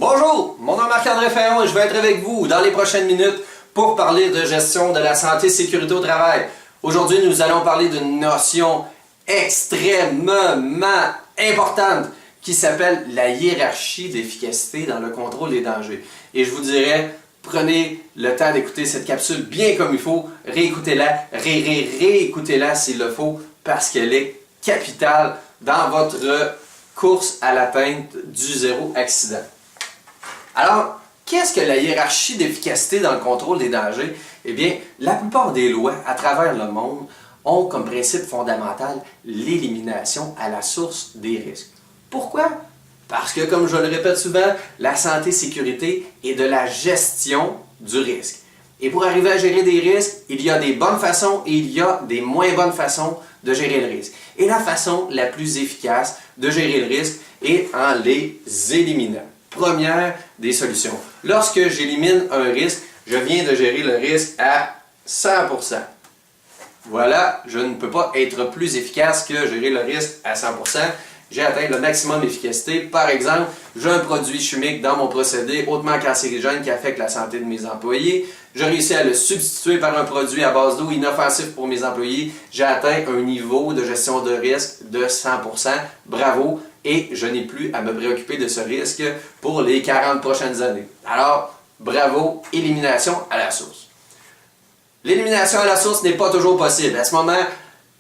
Bonjour, mon nom est Marc-André Ferron et je vais être avec vous dans les prochaines minutes pour parler de gestion de la santé et sécurité au travail. Aujourd'hui, nous allons parler d'une notion extrêmement importante qui s'appelle la hiérarchie d'efficacité dans le contrôle des dangers. Et je vous dirais, prenez le temps d'écouter cette capsule bien comme il faut, réécoutez-la, réécoutez-la s'il le faut, parce qu'elle est capitale dans votre course à l'atteinte du zéro accident. Alors, qu'est-ce que la hiérarchie d'efficacité dans le contrôle des dangers? Eh bien, la plupart des lois à travers le monde ont comme principe fondamental l'élimination à la source des risques. Pourquoi? Parce que, comme je le répète souvent, la santé et sécurité est de la gestion du risque. Et pour arriver à gérer des risques, il y a des bonnes façons et il y a des moins bonnes façons de gérer le risque. Et la façon la plus efficace de gérer le risque est en les éliminant. Première des solutions. Lorsque j'élimine un risque, je viens de gérer le risque à 100%. Voilà, je ne peux pas être plus efficace que gérer le risque à 100%. J'ai atteint le maximum d'efficacité. Par exemple, j'ai un produit chimique dans mon procédé hautement cancérigène qui affecte la santé de mes employés. J'ai réussi à le substituer par un produit à base d'eau inoffensif pour mes employés. J'ai atteint un niveau de gestion de risque de 100%. Bravo! Et je n'ai plus à me préoccuper de ce risque pour les 40 prochaines années. Alors, bravo, élimination à la source. L'élimination à la source n'est pas toujours possible. À ce moment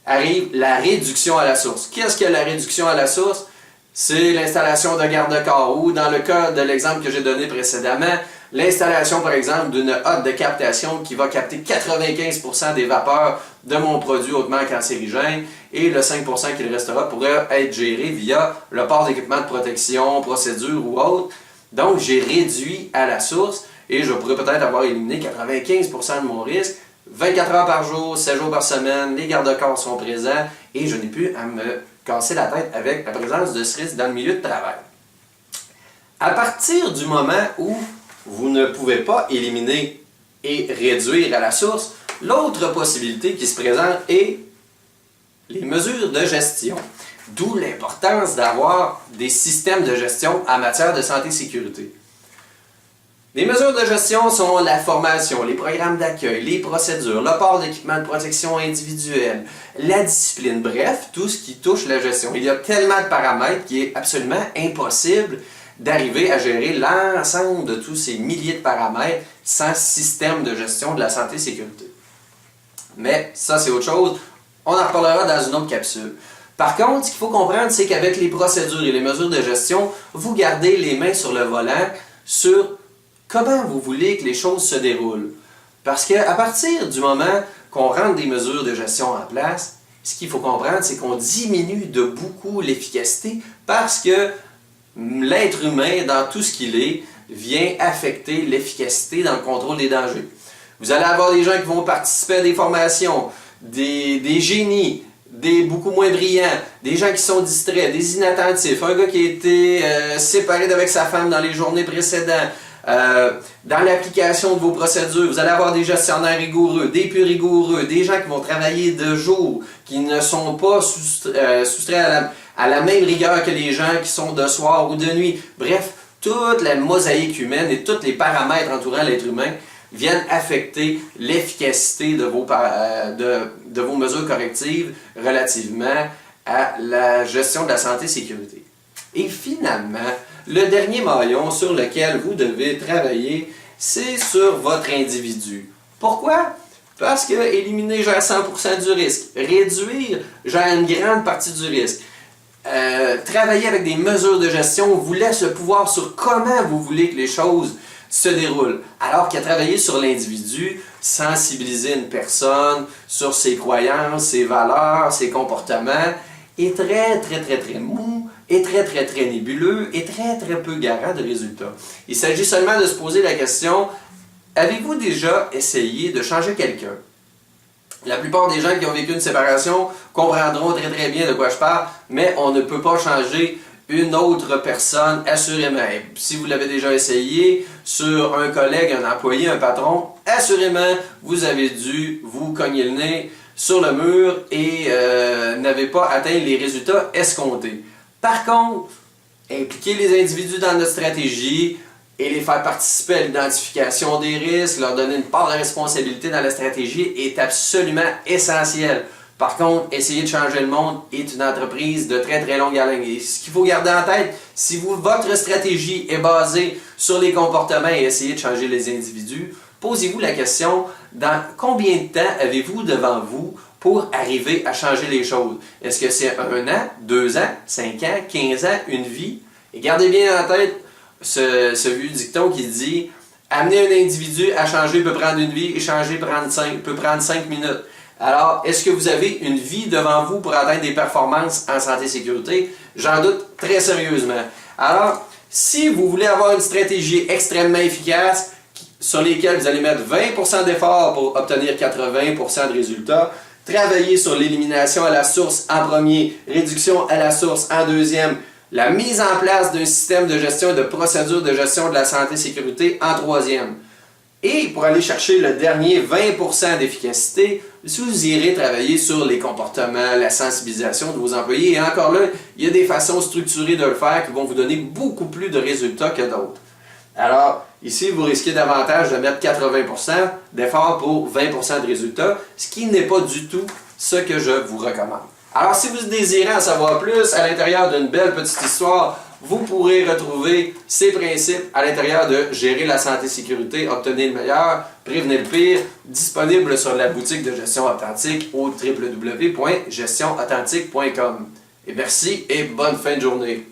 arrive la réduction à la source. Qu'est-ce que la réduction à la source? C'est l'installation de garde-corps ou, dans le cas de l'exemple que j'ai donné précédemment, l'installation par exemple d'une hotte de captation qui va capter 95% des vapeurs de mon produit hautement cancérigène et le 5% qu'il restera pourrait être géré via le port d'équipement de protection, procédure ou autre. Donc j'ai réduit à la source et je pourrais peut-être avoir éliminé 95% de mon risque. 24 heures par jour, 7 jours par semaine, les garde-corps sont présents et je n'ai plus à me casser la tête avec la présence de ce risque dans le milieu de travail. À partir du moment où vous ne pouvez pas éliminer et réduire à la source, l'autre possibilité qui se présente est les mesures de gestion. D'où l'importance d'avoir des systèmes de gestion en matière de santé et sécurité. Les mesures de gestion sont la formation, les programmes d'accueil, les procédures, le port d'équipement de protection individuelle, la discipline, bref, tout ce qui touche la gestion. Il y a tellement de paramètres qu'il est absolument impossible d'arriver à gérer l'ensemble de tous ces milliers de paramètres sans système de gestion de la santé et sécurité. Mais ça, c'est autre chose. On en reparlera dans une autre capsule. Par contre, ce qu'il faut comprendre, c'est qu'avec les procédures et les mesures de gestion, vous gardez les mains sur le volant sur comment vous voulez que les choses se déroulent. Parce qu'à partir du moment qu'on rentre des mesures de gestion en place, ce qu'il faut comprendre, c'est qu'on diminue de beaucoup l'efficacité parce que l'être humain, dans tout ce qu'il est, vient affecter l'efficacité dans le contrôle des dangers. Vous allez avoir des gens qui vont participer à des formations, des génies, des beaucoup moins brillants, des gens qui sont distraits, des inattentifs, un gars qui a été séparé d'avec sa femme dans les journées précédentes. Dans l'application de vos procédures, vous allez avoir des gestionnaires rigoureux, des plus rigoureux, des gens qui vont travailler de jour, qui ne sont pas soustraits à la même rigueur que les gens qui sont de soir ou de nuit. Bref, toute la mosaïque humaine et tous les paramètres entourant l'être humain viennent affecter l'efficacité de vos mesures correctives relativement à la gestion de la santé et sécurité. Et finalement, le dernier maillon sur lequel vous devez travailler, c'est sur votre individu. Pourquoi? Parce que éliminer genre 100% du risque, réduire genre une grande partie du risque, travailler avec des mesures de gestion vous laisse le pouvoir sur comment vous voulez que les choses se déroulent. Alors qu'à travailler sur l'individu, sensibiliser une personne sur ses croyances, ses valeurs, ses comportements, est très mou, est très nébuleux et très peu garant de résultats. Il s'agit seulement de se poser la question, avez-vous déjà essayé de changer quelqu'un? La plupart des gens qui ont vécu une séparation comprendront très bien de quoi je parle, mais on ne peut pas changer une autre personne, assurément. Et si vous l'avez déjà essayé sur un collègue, un employé, un patron, assurément, vous avez dû vous cogner le nez sur le mur et n'avez pas atteint les résultats escomptés. Par contre, impliquer les individus dans notre stratégie, et les faire participer à l'identification des risques, leur donner une part de responsabilité dans la stratégie est absolument essentiel. Par contre, essayer de changer le monde est une entreprise de très très longue haleine. Et ce qu'il faut garder en tête, si votre stratégie est basée sur les comportements et essayer de changer les individus, posez-vous la question, dans combien de temps avez-vous devant vous pour arriver à changer les choses? Est-ce que c'est 1 an, 2 ans, 5 ans, 15 ans, une vie? Et gardez bien en tête ce vieux dicton qui dit « Amener un individu à changer peut prendre une vie et changer peut prendre 5 minutes ». Alors, est-ce que vous avez une vie devant vous pour atteindre des performances en santé et sécurité? J'en doute très sérieusement. Alors, si vous voulez avoir une stratégie extrêmement efficace sur lesquelles vous allez mettre 20% d'efforts pour obtenir 80% de résultats, travailler sur l'élimination à la source en premier, réduction à la source en deuxième, la mise en place d'un système de gestion et de procédures de gestion de la santé et sécurité en troisième. Et pour aller chercher le dernier 20% d'efficacité, vous irez travailler sur les comportements, la sensibilisation de vos employés. Et encore là, il y a des façons structurées de le faire qui vont vous donner beaucoup plus de résultats que d'autres. Alors, ici, vous risquez davantage de mettre 80% d'efforts pour 20% de résultats, ce qui n'est pas du tout ce que je vous recommande. Alors, si vous désirez en savoir plus à l'intérieur d'une belle petite histoire, vous pourrez retrouver ces principes à l'intérieur de Gérer la santé et sécurité, obtenir le meilleur, prévenir le pire, disponible sur la boutique de Gestion Authentique au www.gestionauthentique.com. Et merci et bonne fin de journée.